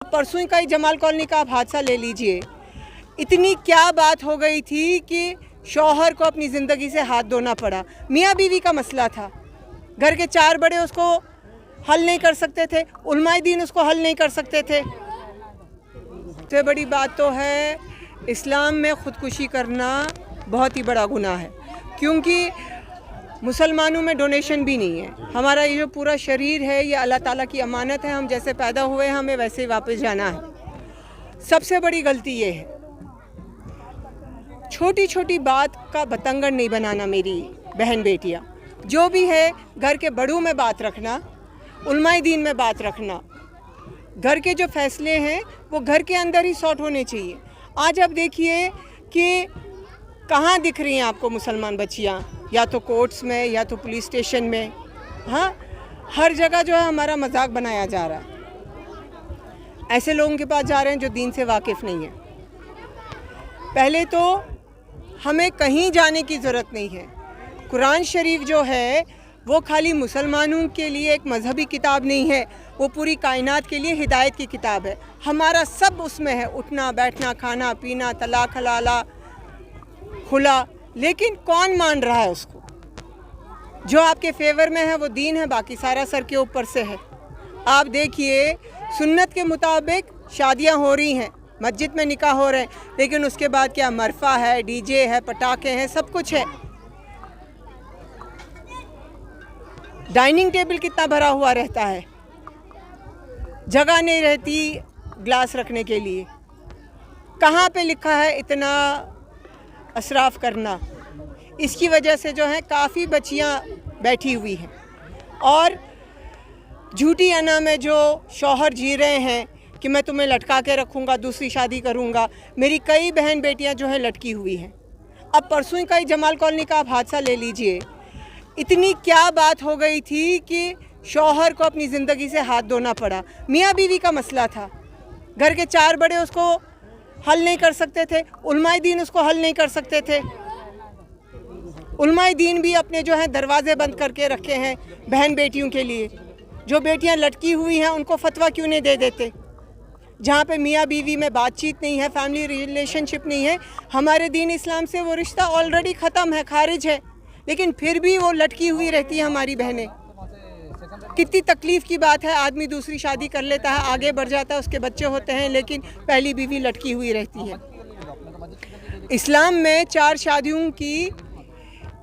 परसों का ही जमाल कॉलोनी का आप हादसा ले लीजिए। इतनी क्या बात हो गई थी कि शौहर को अपनी ज़िंदगी से हाथ धोना पड़ा। मियाँ बीवी का मसला था, घर के 4 बड़े उसको हल नहीं कर सकते थे, उलमाए दीन उसको हल नहीं कर सकते थे। सबसे बड़ी बात तो है इस्लाम में ख़ुदकुशी करना बहुत ही बड़ा गुनाह है, क्योंकि मुसलमानों में डोनेशन भी नहीं है। हमारा ये जो पूरा शरीर है ये अल्लाह ताला की अमानत है, हम जैसे पैदा हुए हैं हमें वैसे ही वापस जाना है। सबसे बड़ी गलती ये है छोटी छोटी बात का बतंगड़ नहीं बनाना। मेरी बहन बेटियाँ जो भी है, घर के बड़ों में बात रखना, उलमाए दीन में बात रखना। घर के जो फैसले हैं वो घर के अंदर ही सॉर्ट होने चाहिए। आज आप देखिए कि कहाँ दिख रही हैं आपको मुसलमान बच्चियाँ, या तो कोर्ट्स में या तो पुलिस स्टेशन में। हाँ, हर जगह जो है हमारा मजाक बनाया जा रहा है। ऐसे लोगों के पास जा रहे हैं जो दीन से वाकिफ़ नहीं है। पहले तो हमें कहीं जाने की ज़रूरत नहीं है। कुरान शरीफ जो है वो खाली मुसलमानों के लिए एक मजहबी किताब नहीं है, वो पूरी कायनात के लिए हिदायत की किताब है। हमारा सब उसमें है, उठना बैठना, खाना पीना, तलाक हलाला खुला। लेकिन कौन मान रहा है उसको? जो आपके फेवर में है वो दीन है, बाकी सारा सर के ऊपर से है। आप देखिए सुन्नत के मुताबिक शादियां हो रही हैं, मस्जिद में निकाह हो रहे हैं, लेकिन उसके बाद क्या मरफा है, डीजे है, पटाखे हैं, सब कुछ है। डाइनिंग टेबल कितना भरा हुआ रहता है, जगह नहीं रहती ग्लास रखने के लिए। कहाँ पे लिखा है इतना असराफ करना? इसकी वजह से जो है काफ़ी बच्चियाँ बैठी हुई हैं, और झूठी अना में जो शौहर जी रहे हैं कि मैं तुम्हें लटका के रखूँगा, दूसरी शादी करूँगा। मेरी कई बहन बेटियाँ जो है लटकी हुई हैं। अब परसों का ही जमाल कॉलोनी का आप हादसा ले लीजिए। इतनी क्या बात हो गई थी कि शौहर को अपनी ज़िंदगी से हाथ धोना पड़ा। मियाँ बीवी का मसला था, घर के 4 बड़े उसको हल नहीं कर सकते थे, उलमाए दीन उसको हल नहीं कर सकते थे। उलमाए दीन भी अपने जो है दरवाजे बंद करके रखे हैं बहन बेटियों के लिए। जो बेटियां लटकी हुई हैं उनको फतवा क्यों नहीं दे देते? जहाँ पे मियाँ बीवी में बातचीत नहीं है, फैमिली रिलेशनशिप नहीं है, हमारे दीन इस्लाम से वो रिश्ता ऑलरेडी ख़त्म है, खारिज है, लेकिन फिर भी वो लटकी हुई रहती है हमारी बहनें। कितनी तकलीफ़ की बात है। आदमी दूसरी शादी कर लेता है, आगे बढ़ जाता है, उसके बच्चे होते हैं, लेकिन पहली बीवी लटकी हुई रहती है। इस्लाम में 4 शादियों की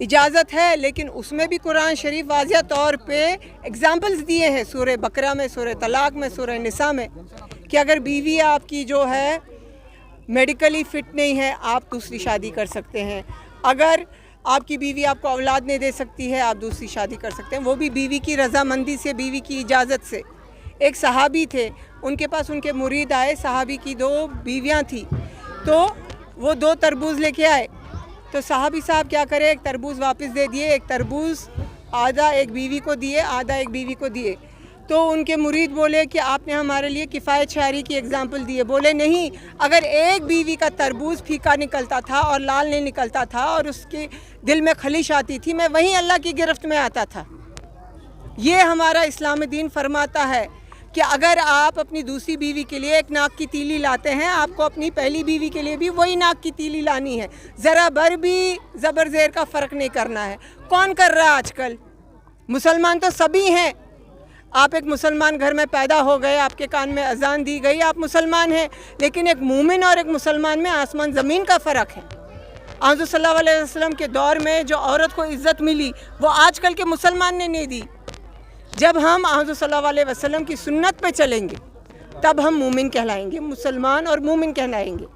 इजाज़त है, लेकिन उसमें भी कुरान शरीफ वाज़िह तौर पे एग्जाम्पल्स दिए हैं, सूरह बकरा में, सूरह तलाक में, सूरह निसा में, कि अगर बीवी आपकी जो है मेडिकली फ़िट नहीं है आप दूसरी शादी कर सकते हैं। अगर आपकी बीवी आपको औलाद नहीं दे सकती है आप दूसरी शादी कर सकते हैं, वो भी बीवी की रज़ामंदी से, बीवी की इजाज़त से। एक सहाबी थे, उनके पास उनके मुरीद आए, सहाबी की 2 बीवियां थी, तो वो 2 तरबूज लेके आए। तो सहाबी साहब क्या करे, एक तरबूज वापस दे दिए, एक तरबूज आधा एक बीवी को दिए, आधा एक बीवी को दिए। तो उनके मुरीद बोले कि आपने हमारे लिए किफ़ायत शारी की एग्ज़ाम्पल दी है। बोले नहीं, अगर एक बीवी का तरबूज फीका निकलता था और लाल नहीं निकलता था और उसके दिल में खलिश आती थी, मैं वहीं अल्लाह की गिरफ्त में आता था। ये हमारा इस्लाम दीन फरमाता है कि अगर आप अपनी दूसरी बीवी के लिए एक नाक की तीली लाते हैं, आपको अपनी पहली बीवी के लिए भी वही नाक की तीली लानी है। ज़रा भर भी ज़बर ज़ेर का फ़र्क नहीं करना है। कौन कर रहा है आजकल? मुसलमान तो सभी हैं। आप एक मुसलमान घर में पैदा हो गए, आपके कान में अजान दी गई, आप मुसलमान हैं, लेकिन एक मोमिन और एक मुसलमान में आसमान ज़मीन का फ़र्क है। हज़रत सल्लल्लाहु अलैहि वसल्लम के दौर में जो औरत को इज़्ज़त मिली वो आजकल के मुसलमान ने नहीं दी। जब हम हज़रत सल्लल्लाहु अलैहि वसल्लम की सुन्नत पे चलेंगे तब हम मोमिन कहलाएंगे, मुसलमान और मोमिन कहलाएंगे।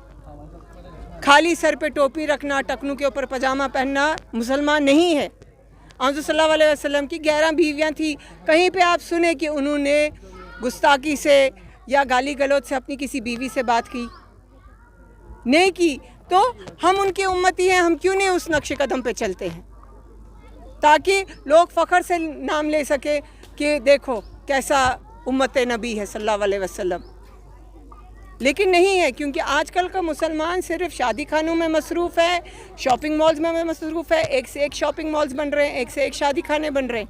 खाली सर पे टोपी रखना, टकनू के ऊपर पजामा पहनना मुसलमान नहीं है। हज़रत सल्लल्लाहु अलैहि वसल्लम की 11 बीवियाँ थी। कहीं पे आप सुने कि उन्होंने गुस्ताखी से या गाली गलौज से अपनी किसी बीवी से बात की? नहीं की। तो हम उनके उम्मती हैं, हम क्यों नहीं उस नक्शे कदम पे चलते हैं, ताकि लोग फ़ख्र से नाम ले सके कि देखो कैसा उम्मत नबी है सल्लल्लाहु अलैहि वसल्लम। लेकिन नहीं है, क्योंकि आजकल का मुसलमान सिर्फ शादी खानों में मसरूफ़ है, शॉपिंग मॉल्स में मसरूफ़ है। एक से एक शॉपिंग मॉल्स बन रहे हैं, एक से एक शादी खाने बन रहे हैं।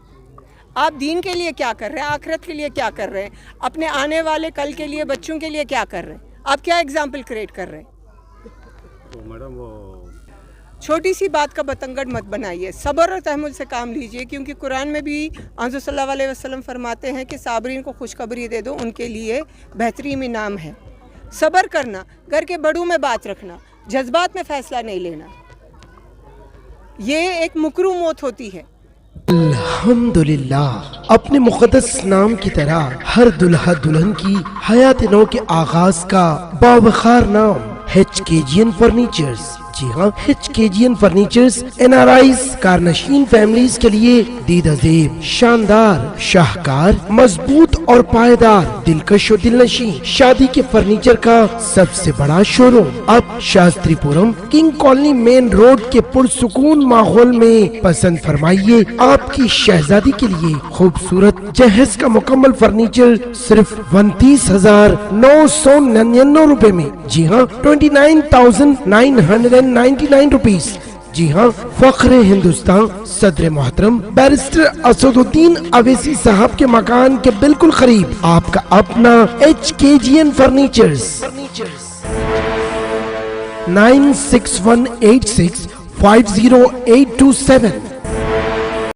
आप दीन के लिए क्या कर रहे हैं, आखिरत के लिए क्या कर रहे हैं, अपने आने वाले कल के लिए बच्चों के लिए क्या कर रहे हैं, आप क्या एग्जाम्पल क्रिएट कर रहे हैं? तो मैडम वो छोटी सी बात का बतंगड़ मत बनाइए, सब्र और तहम्मुल से काम लीजिए, क्योंकि कुरान में भी हज़रत सल्लल्लाहु अलैहि वसल्लम फरमाते हैं कि साबरीन को खुशखबरी दे दो, उनके लिए बेहतरीन इनाम है। सब्र करना, घर के बड़ों में बात रखना, जज्बात में फ़ैसला नहीं लेना, ये एक मुकरू मौत होती है। अल्हम्दुलिल्लाह, अपने मुक़द्दस नाम की तरह हर दुल्हा दुल्हन की हयात नौ के आगाज का बावखार नाम HKGN फर्नीचर्स। जी हाँ, HKGN फर्नीचर्स NRIs कारनशीन फैमिलीज के लिए दीदाजेब, शानदार, शाहकार, मजबूत और पायदार, दिलकश और दिलनशीं शादी के फर्नीचर का सबसे बड़ा शोरूम अब Shastripuram king colony main road के पुरसुकून माहौल में। पसंद फरमाइए आपकी शहजादी के लिए खूबसूरत जहेज का मुकम्मल फर्नीचर सिर्फ 29,999 रुपए में। जी हाँ, 29,999 रुपीज। जी हाँ, फख्र हिंदुस्तान सदर मोहतरम बैरिस्टर असदुद्दीन अवैसी साहब के मकान के बिल्कुल करीब आपका अपना HKGN फर्नीचर्स। 9618650827